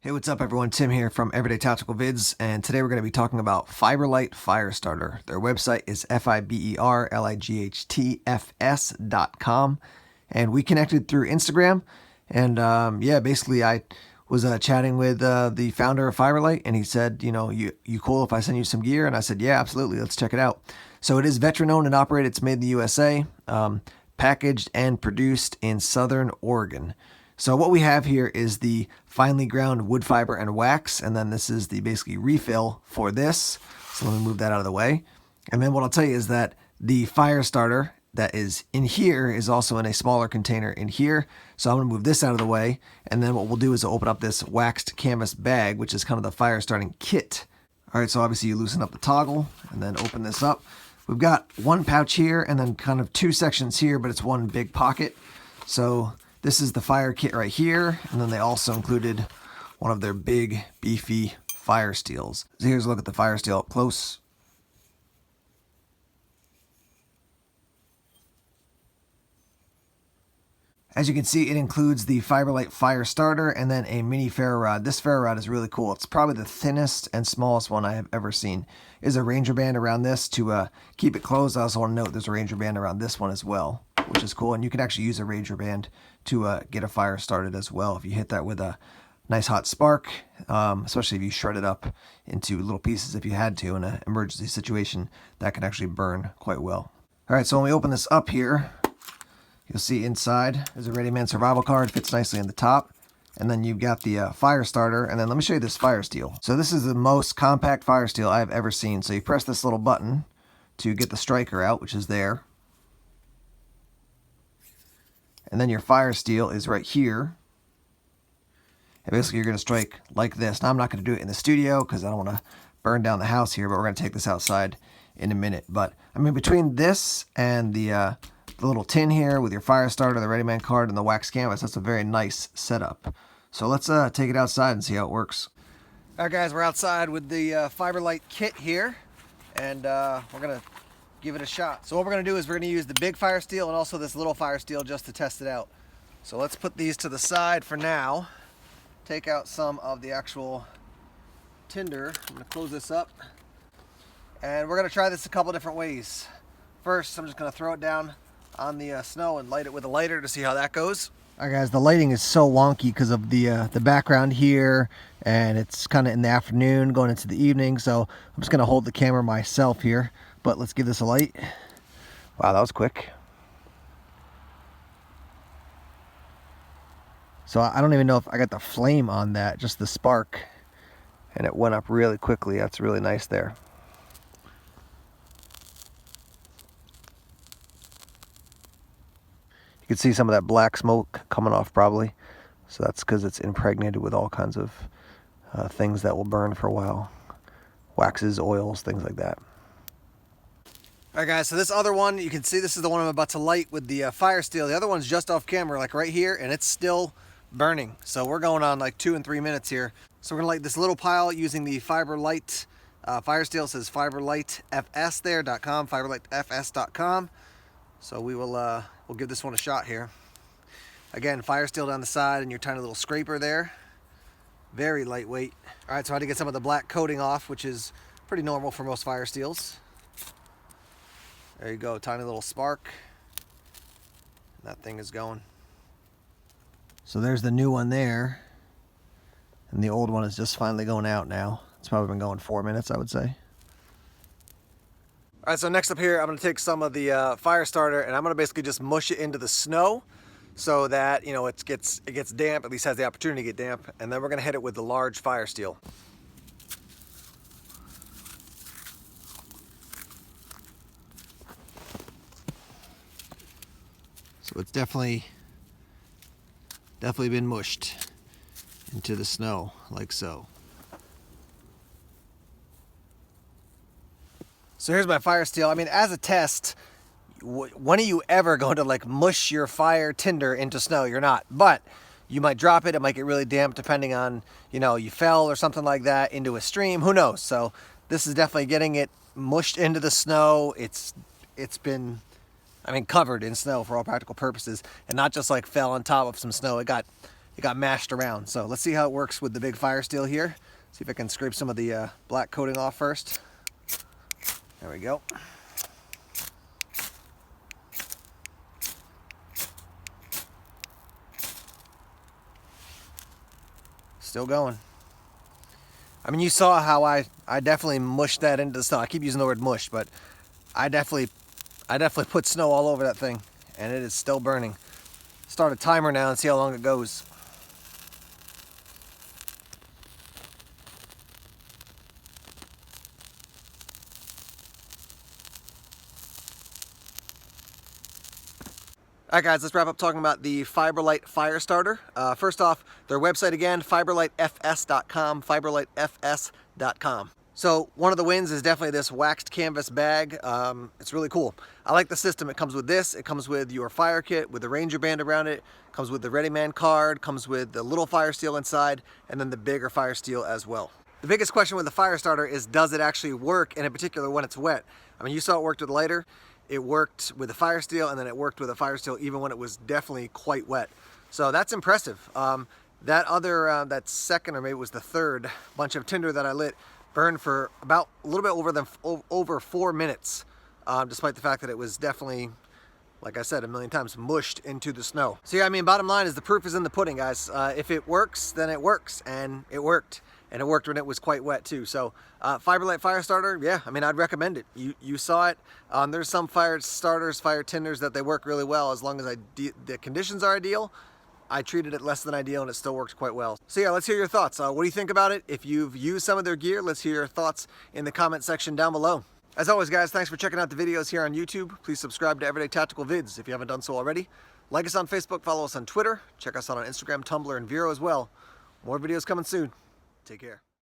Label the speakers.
Speaker 1: Hey, what's up everyone? Tim here from Everyday Tactical Vids, and today we're going to be talking about Fiberlight Firestarter. Their website is fiberlightfs.com, and we connected through Instagram, and basically I was chatting with the founder of Fiberlight, and he said, you cool if I send you some gear? And I said, yeah, absolutely, let's check it out. So it is veteran owned and operated. It's made in the USA, packaged and produced in Southern Oregon. So what we have here is the finely ground wood fiber and wax, and then this is the basically refill for this. So let me move that out of the way. And then what I'll tell you is that the fire starter that is in here is also in a smaller container in here. So I'm going to move this out of the way, and then what we'll do is open up this waxed canvas bag, which is kind of the fire starting kit. All right, so obviously you loosen up the toggle and then open this up. We've got one pouch here and then kind of two sections here, but it's one big pocket. So this is the fire kit right here, and then they also included one of their big, beefy Firesteels. So here's a look at the Firesteel up close. As you can see, it includes the Fiberlight Fire Starter and then a mini ferro rod. This ferro rod is really cool. It's probably the thinnest and smallest one I have ever seen. There's a Ranger band around this to keep it closed. I also want to note there's a Ranger band around this one as well, which is cool. And you can actually use a Ranger band to get a fire started as well if you hit that with a nice hot spark, especially if you shred it up into little pieces if you had to in an emergency situation. That can actually burn quite well. All right, so when we open this up here, you'll see inside there's a Ready Man survival card, fits nicely in the top. And then you've got the fire starter, and then let me show you this Firesteel. So this is the most compact Firesteel I've ever seen. So you press this little button to get the striker out, which is there. And then your Firesteel is right here. And basically you're going to strike like this. Now I'm not going to do it in the studio because I don't want to burn down the house here, but we're going to take this outside in a minute. But I mean, between this and the little tin here with your fire starter, the Ready Man card, and the wax canvas, that's a very nice setup. So let's take it outside and see how it works. All right, guys, we're outside with the Fiberlight kit here, and we're gonna give it a shot. So what we're gonna do is we're gonna use the big Firesteel and also this little Firesteel just to test it out. So let's put these to the side for now. Take out some of the actual tinder. I'm gonna close this up, and we're gonna try this a couple different ways. First, I'm just gonna throw it down on the snow and light it with a lighter to see how that goes. All right, guys, the lighting is so wonky because of the background here, and it's kind of in the afternoon going into the evening, so I'm just gonna hold the camera myself here, but let's give this a light. Wow, that was quick. So I don't even know if I got the flame on that, just the spark, and it went up really quickly. That's really nice there. You can see some of that black smoke coming off probably. So that's because it's impregnated with all kinds of things that will burn for a while. Waxes, oils, things like that. All right, guys, so this other one, you can see this is the one I'm about to light with the Firesteel. The other one's just off camera, like right here, and it's still burning. So we're going on like 2 and 3 minutes here. So we're gonna light this little pile using the Fiberlight Firesteel. Says fiberlightfs there.com, fiberlightfs.com. So we will we'll give this one a shot here. Again, Firesteel down the side and your tiny little scraper there. Very lightweight. All right, so I had to get some of the black coating off, which is pretty normal for most Firesteels. There you go, tiny little spark. That thing is going. So there's the new one there. And the old one is just finally going out now. It's probably been going 4 minutes, I would say. All right, so next up here, I'm gonna take some of the fire starter and I'm gonna basically just mush it into the snow so that, it gets damp, at least has the opportunity to get damp, and then we're gonna hit it with the large Firesteel. So it's definitely been mushed into the snow, like so. So here's my Firesteel. I mean, as a test, when are you ever going to like mush your fire tinder into snow? You're not, but you might drop it. It might get really damp depending on, you fell or something like that into a stream. Who knows? So this is definitely getting it mushed into the snow. It's been, covered in snow for all practical purposes, and not just like fell on top of some snow. It got it got mashed around. So let's see how it works with the big Firesteel here. See if I can scrape some of the black coating off first. There we go. Still going. I mean, you saw how I definitely mushed that into the snow. I keep using the word mush, but I definitely put snow all over that thing, and it is still burning. Start a timer now and see how long it goes. All right, guys, let's wrap up talking about the Fiberlight Fire Starter. First off, their website again, fiberlightfs.com, fiberlightfs.com. So one of the wins is definitely this waxed canvas bag. It's really cool. I like the system. It comes with this. It comes with your fire kit with the Ranger band around it. Comes with the Ready Man card. Comes with the little Firesteel inside, and then the bigger Firesteel as well. The biggest question with the fire starter is, does it actually work, and in particular when it's wet? I mean, you saw it worked with lighter. It worked with the Firesteel, and then it worked with a Firesteel even when it was definitely quite wet. So that's impressive. That second, or maybe it was the third bunch of tinder that I lit, burned for about a little bit over 4 minutes, despite the fact that it was definitely, like I said a million times, mushed into the snow. So yeah, I mean, bottom line is the proof is in the pudding, guys. If it works, then it works, and it worked. And it worked when it was quite wet too. So Fiberlight Fire Starter, yeah, I mean, I'd recommend it. You saw it. There's some fire starters, fire tinders that they work really well as long as the conditions are ideal. I treated it less than ideal and it still works quite well. So yeah, let's hear your thoughts. What do you think about it? If you've used some of their gear, let's hear your thoughts in the comment section down below. As always, guys, thanks for checking out the videos here on YouTube. Please subscribe to Everyday Tactical Vids if you haven't done so already. Like us on Facebook, follow us on Twitter, check us out on Instagram, Tumblr, and Vero as well. More videos coming soon. Take care.